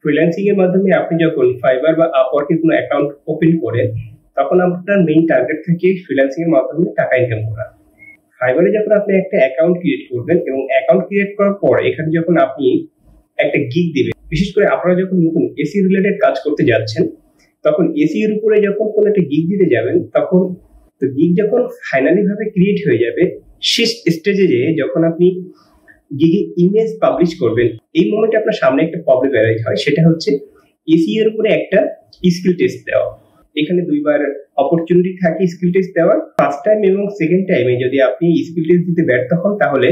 Freelancing এর মাধ্যমে আপনি যখন ফাইবার বা আপওয়ার্কে কোনো অ্যাকাউন্ট ওপেন করেন, তখন আপনার মেইন টার্গেট থাকে ফ্রিল্যান্সিং এর মাধ্যমে টাকা ইনকাম করা। ফাইবারে যখন আপনি একটা অ্যাকাউন্ট ক্রিয়েট করবেন এবং অ্যাকাউন্ট ক্রিয়েট করার পর এখানে যখন আপনি একটা গিগ দিবেন, বিশেষ করে আপনারা যখন নতুন এসি রিলেটেড কাজ করতে যাচ্ছেন, তখন এসি এর উপরে যখন কোনো একটা গিগ দিতে যাবেন, তখন তো গিগ যখন ফাইনালি ভাবে ক্রিয়েট হয়ে যাবে, শেষ স্টেজে যেয়ে যখন আপনি গিগে ইমেজ পাবলিশ করবেন, এই মোমেন্টে আপনার সামনে একটা প্রবলেম অ্যারাইজ হয়। সেটা হচ্ছে এসইও এর উপরে একটা স্কিল টেস্ট দেওয়া। এখানে দুইবার অপরচুনিটি থাকে স্কিল টেস্ট দেওয়ার। ফার্স্ট টাইম এবং সেকেন্ড টাইমে যদি আপনি স্কিল টেস্ট দিতে ব্যর্থ হন, তাহলে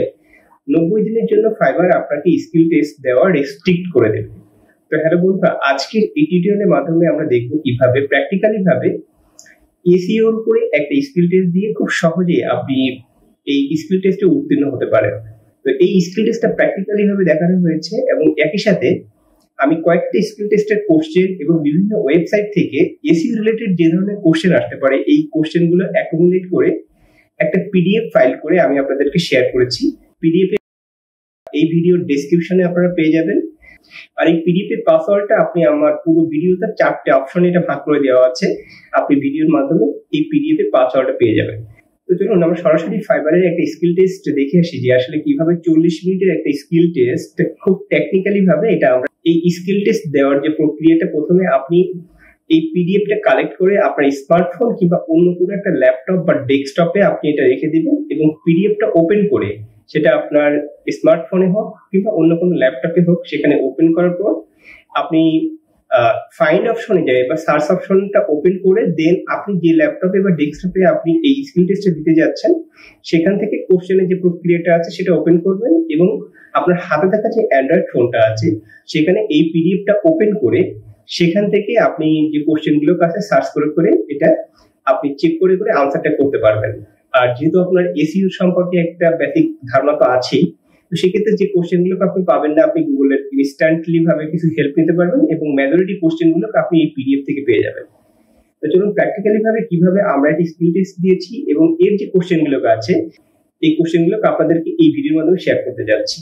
90 দিনের জন্য ফাইবার আপনাকে স্কিল টেস্ট দেওয়া রেস্ট্রিক্ট করে দেবে। তো হ্যালো বন্ধুরা, আজকের এই টিউটোরিয়ালের মাধ্যমে আমরা দেখবো কিভাবে প্র্যাকটিক্যালি ভাবে এসইও এর উপরে একটা স্কিল টেস্ট দিয়ে খুব সহজে আপনি এই স্কিল টেস্টে উত্তীর্ণ হতে পারেন। তো এই স্কিল টেস্টটা প্র্যাকটিক্যালি ভাবে দেখানো হয়েছে এবং একই সাথে আমি কয়েকটা স্কিল টেস্টের কোশ্চেন এবং বিভিন্ন ওয়েবসাইট থেকে এসইও রিলেটেড যে ধরনের কোশ্চেন আসতে পারে, এই কোশ্চেন গুলো অ্যাকুমুলেট করে একটা পিডিএফ ফাইল করে আমি আপনাদেরকে শেয়ার করেছি। পিডিএফ এই ভিডিওর ডেসক্রিপশনে আপনারা পেয়ে যাবেন। আর এই পিডিএফ এর পাসওয়ার্ডটা আপনি আমার পুরো ভিডিওতে 4টে অপশনে এটা ভাগ করে দেওয়া আছে। আপনি ভিডিওর মাধ্যমে এই পিডিএফ এর পাসওয়ার্ডটা পেয়ে যাবেন। তো চলুন আমরা সরাসরি ফাইবারের একটা স্কিল টেস্ট দেখে আসি যে আসলে কিভাবে 40 মিনিটের একটা স্কিল টেস্ট খুব টেকনিক্যালি ভাবে এটা আমরা এই স্কিল টেস্ট দেওয়ার যে প্রক্রিয়াটা, প্রথমে আপনি এই পিডিএফটা কালেক্ট করে আপনার স্মার্টফোন কিংবা অন্য কোনো একটা ল্যাপটপ বা ডেস্কটপে আপনি এটা রেখে দিবেন এবং পিডিএফটা ওপেন করে, সেটা আপনার স্মার্টফোনে হোক কিংবা অন্য কোনো ল্যাপটপে হোক, সেখানে ওপেন করার পর আপনি ফাইন্ড অপশনে যাই বা সার্চ অপশনটা ওপেন করে দেন আপনি যে ল্যাপটপে বা ডেস্কটপে আপনি এই স্কিল টেস্টটা দিতে যাচ্ছেন, সেখান থেকে কোশ্চেনের যে প্রক্রিয়াটা আছে সেটা ওপেন করবেন এবং আপনার হাতে থাকা যে অ্যান্ড্রয়েড ফোনটা আছে সেখানে এই পিডিএফটা ওপেন করে সেখান থেকে আপনি যে কোশ্চেনগুলোর কাছে সার্চ করে করে এটা আপনি চেক করে করে আনসারটা করতে পারবেন। আর যেহেতু আপনার এসইও সম্পর্কে একটা বেসিক ধারণা তো আছেই, তো সেক্ষেত্রে যে কোশ্চেনগুলোকে আপনি পাবেন না, আপনি গুগলের ইনস্ট্যান্টলি ভাবে কিছু হেল্প নিতে পারবেন এবং মেজরিটি কোশ্চেনগুলোকে আপনি এই পিডিএফ থেকে পেয়ে যাবেন। তো চলুন প্র্যাকটিক্যালি ভাবে কিভাবে আমরা একটা স্কিল টেস্ট দিয়েছি এবং এর যে কোশ্চেনগুলো আছে, এই কোশ্চেনগুলোকে আপনাদেরকে এই ভিডিওর মাধ্যমে শেয়ার করতে যাচ্ছি।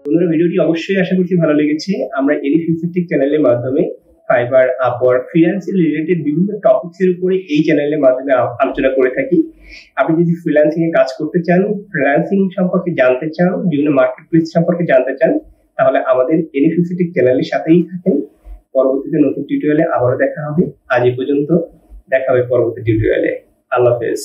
বন্ধুরা, ভিডিওটি অবশ্যই আশা করছি ভালো লেগেছে। আমরা এরিফিউসিটিক চ্যানেলের মাধ্যমে ফাইবার, আপওয়ার্ক, ফ্রিল্যান্সিং রিলেটেড বিভিন্ন টপিকস এর উপরে এই চ্যানেলের মাধ্যমে আলোচনা করে থাকি। আপনি যদি ফ্রিল্যান্সিং এ কাজ করতে চান, ফ্রিল্যান্সিং সম্পর্কে জানতে চান, বিভিন্ন মার্কেট প্লেস সম্পর্কে জানতে চান, তাহলে আমাদের এরিফিউসিটিক চ্যানেলের সাথেই থাকেন। পরবর্তীতে নতুন টিউটোরিয়ালে আবারও দেখা হবে। আজ এই পর্যন্ত, দেখা হবে পরবর্তী টিউটোরিয়ালে। আল্লাহ হাফেজ।